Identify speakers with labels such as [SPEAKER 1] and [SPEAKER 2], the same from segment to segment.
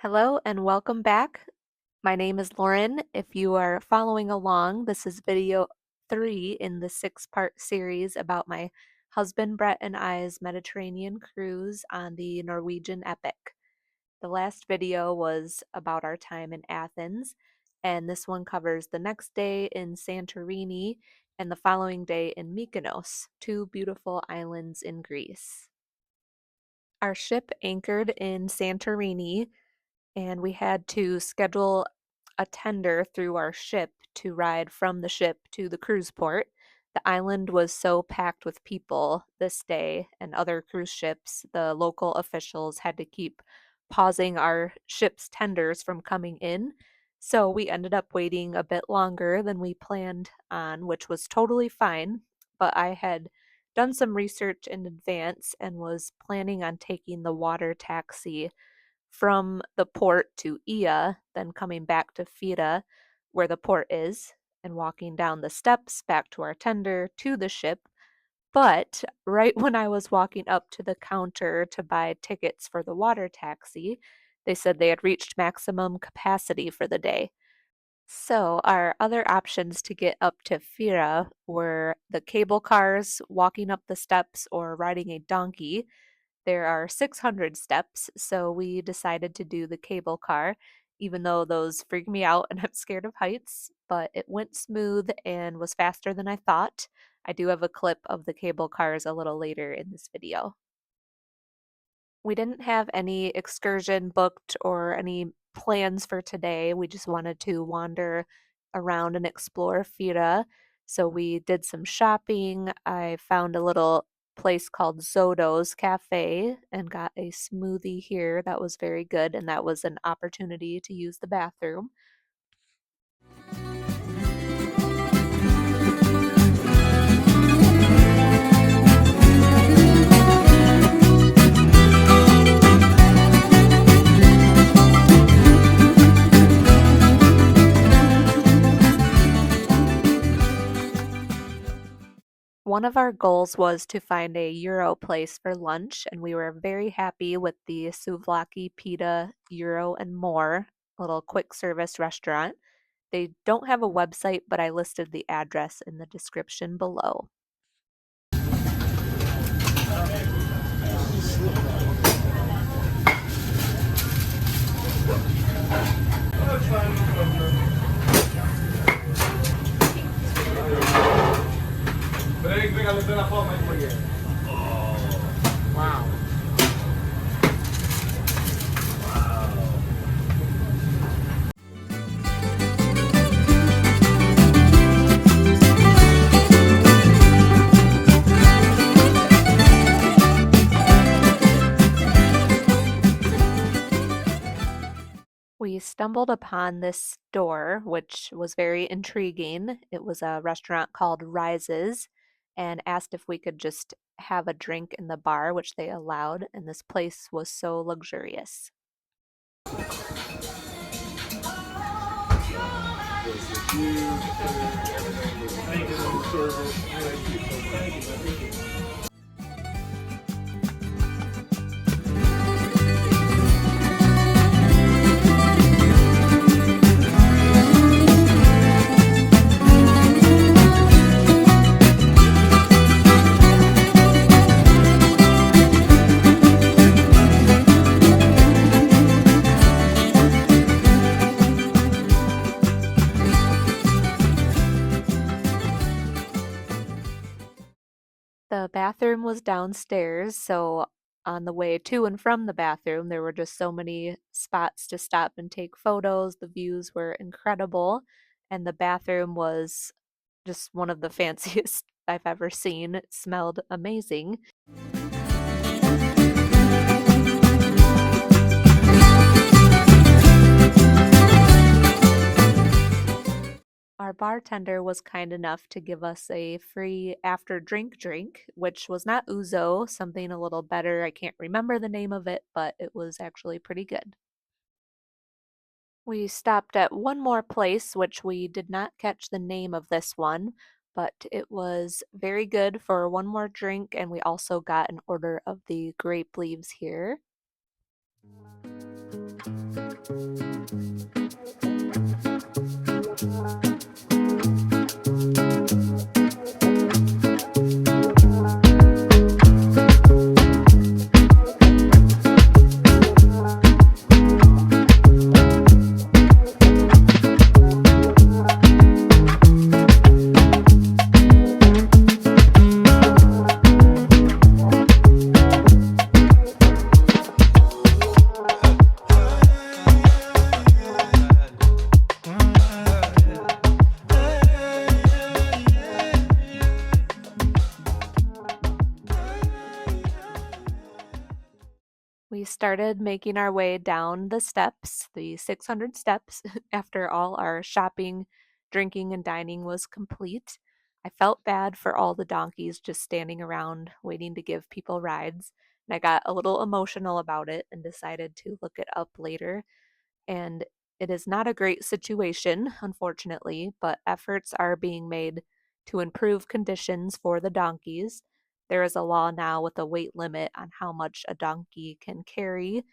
[SPEAKER 1] Hello and welcome back. My name is Lauren. If you are following along, this is video 3 in the 6-part series about my husband Brett and I's Mediterranean cruise on the Norwegian Epic. The last video was about our time in Athens, and this one covers the next day in Santorini and the following day in Mykonos, two beautiful islands in Greece. Our ship anchored in Santorini, and we had to schedule a tender through our ship to ride from the ship to the cruise port. The island was so packed with people this day and other cruise ships, the local officials had to keep pausing our ship's tenders from coming in. So we ended up waiting a bit longer than we planned on, which was totally fine. But I had done some research in advance and was planning on taking the water taxi from the port to Ia, then coming back to Fira, where the port is, and walking down the steps back to our tender to the ship. But right when I was walking up to the counter to buy tickets for the water taxi, they said they had reached maximum capacity for the day. So, our other options to get up to Fira were the cable cars, walking up the steps, or riding a donkey. There are 600 steps, so we decided to do the cable car, even though those freak me out and I'm scared of heights, but it went smooth and was faster than I thought. I do have a clip of the cable cars a little later in this video. We didn't have any excursion booked or any plans for today. We just wanted to wander around and explore Fira. So we did some shopping. I found a little place called Zotos Cafe and got a smoothie here that was very good, and that was an opportunity to use the bathroom. One of our goals was to find a Euro place for lunch, and we were very happy with the Souvlaki Pita, Gyro and More, little quick service restaurant. They don't have a website, but I listed the address in the description below.
[SPEAKER 2] Wow.
[SPEAKER 1] We stumbled upon this store, which was very intriguing. It was a restaurant called Rises, and asked if we could just have a drink in the bar, which they allowed, and this place was so luxurious. The bathroom was downstairs, so on the way to and from the bathroom, there were just so many spots to stop and take photos. The views were incredible, and the bathroom was just one of the fanciest I've ever seen. It smelled amazing. Our bartender was kind enough to give us a free after drink, which was not ouzo, something a little better. I can't remember the name of it, but it was actually pretty good. We stopped at one more place, which we did not catch the name of this one, but it was very good for one more drink, and we also got an order of the grape leaves here. We started making our way down the steps, the 600 steps, after all our shopping, drinking, and dining was complete. I felt bad for all the donkeys just standing around waiting to give people rides, and I got a little emotional about it and decided to look it up later. And it is not a great situation, unfortunately, but efforts are being made to improve conditions for the donkeys. There is a law now with a weight limit on how much a donkey can carry,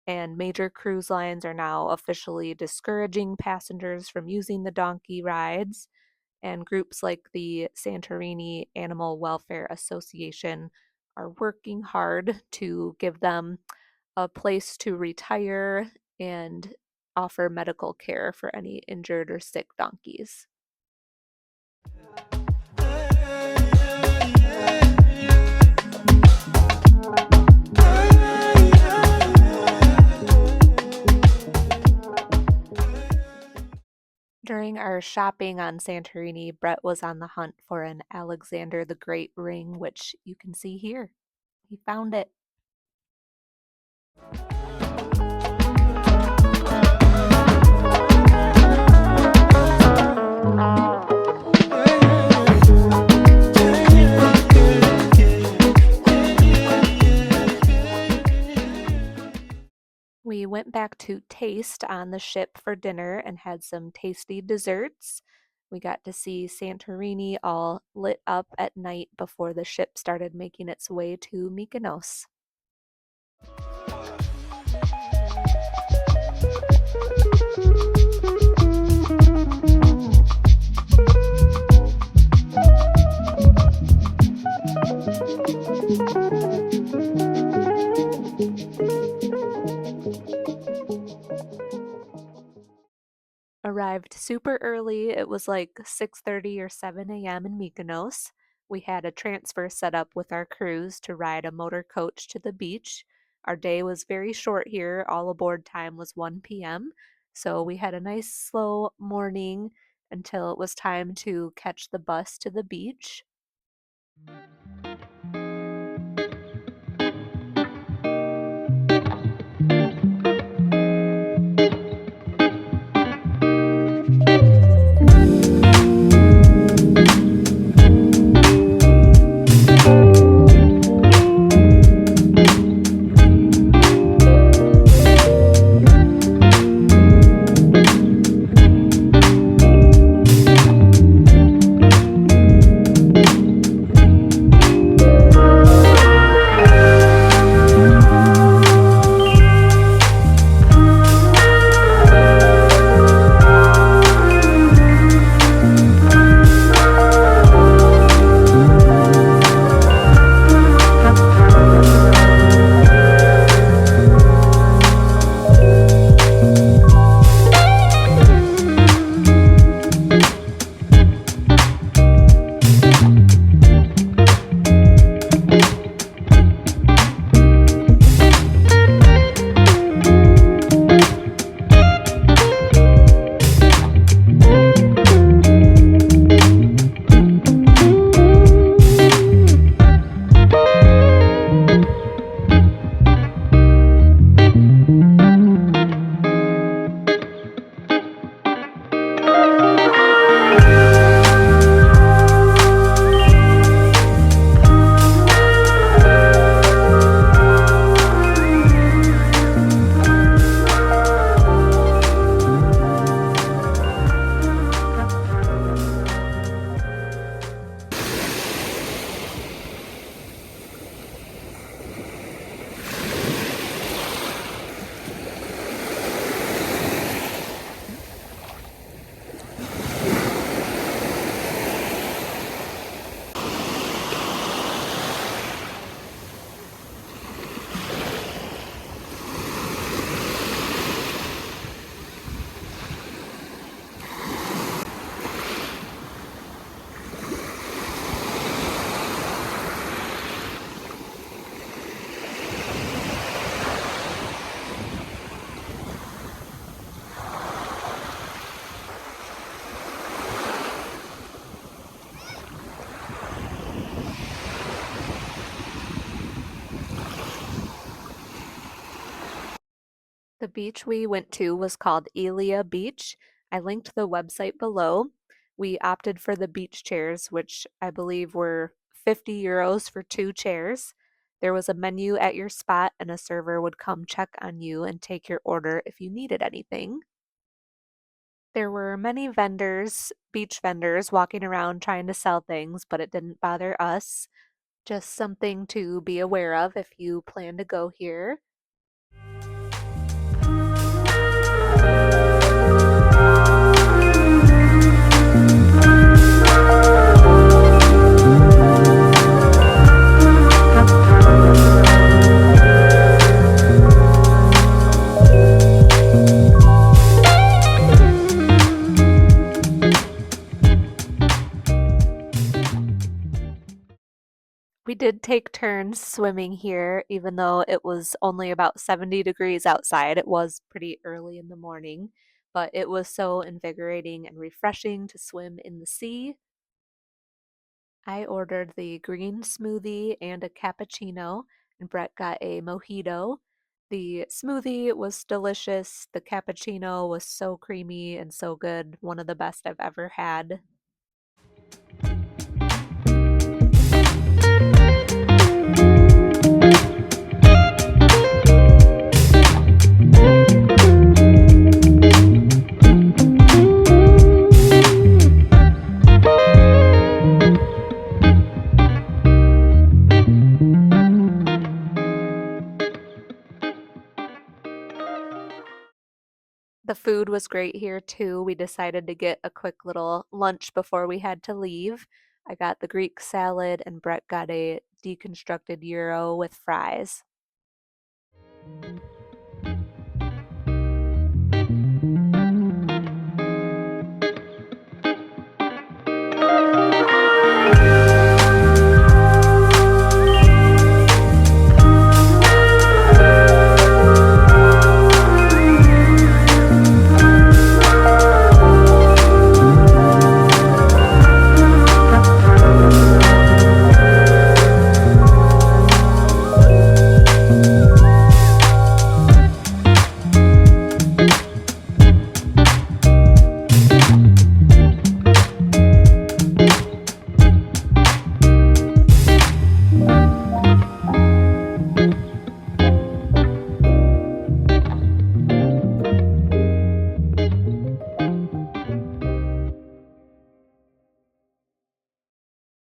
[SPEAKER 1] and major cruise lines are now officially discouraging passengers from using the donkey rides. And groups like the Santorini Animal Welfare Association are working hard to give them a place to retire and offer medical care for any injured or sick donkeys. During our shopping on Santorini, Brett was on the hunt for an Alexander the Great ring, which you can see here. He found it. We went back to Taste on the ship for dinner and had some tasty desserts. We got to see Santorini all lit up at night before the ship started making its way to Mykonos. Arrived super early. It was like 6:30 or 7 a.m. in Mykonos. We had a transfer set up with our crews to ride a motor coach to the beach. Our day was very short here. All aboard time was 1 p.m. So we had a nice slow morning until it was time to catch the bus to the beach. The beach we went to was called Elia Beach. I linked the website below. We opted for the beach chairs, which I believe were 50 euros for 2 chairs. There was a menu at your spot, and a server would come check on you and take your order if you needed anything. There were many vendors, beach vendors, walking around trying to sell things, but it didn't bother us. Just something to be aware of if you plan to go here. We did take turns swimming here, even though it was only about 70 degrees outside. It was pretty early in the morning, but it was so invigorating and refreshing to swim in the sea. I ordered the green smoothie and a cappuccino, and Brett got a mojito. The smoothie was delicious. The cappuccino was so creamy and so good. One of the best I've ever had. The food was great here too. We decided to get a quick little lunch before we had to leave. I got the Greek salad and Brett got a deconstructed gyro with fries.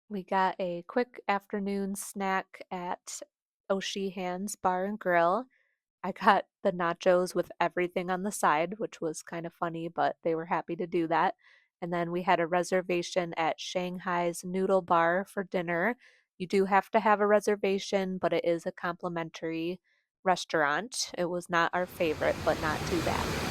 [SPEAKER 1] We got a quick afternoon snack at Hands Bar and Grill. I got the nachos with everything on the side, which was kind of funny, but they were happy to do that. And then we had a reservation at Shanghai's Noodle Bar for dinner. You do have to have a reservation, but it is a complimentary restaurant. It was not our favorite, but not too bad.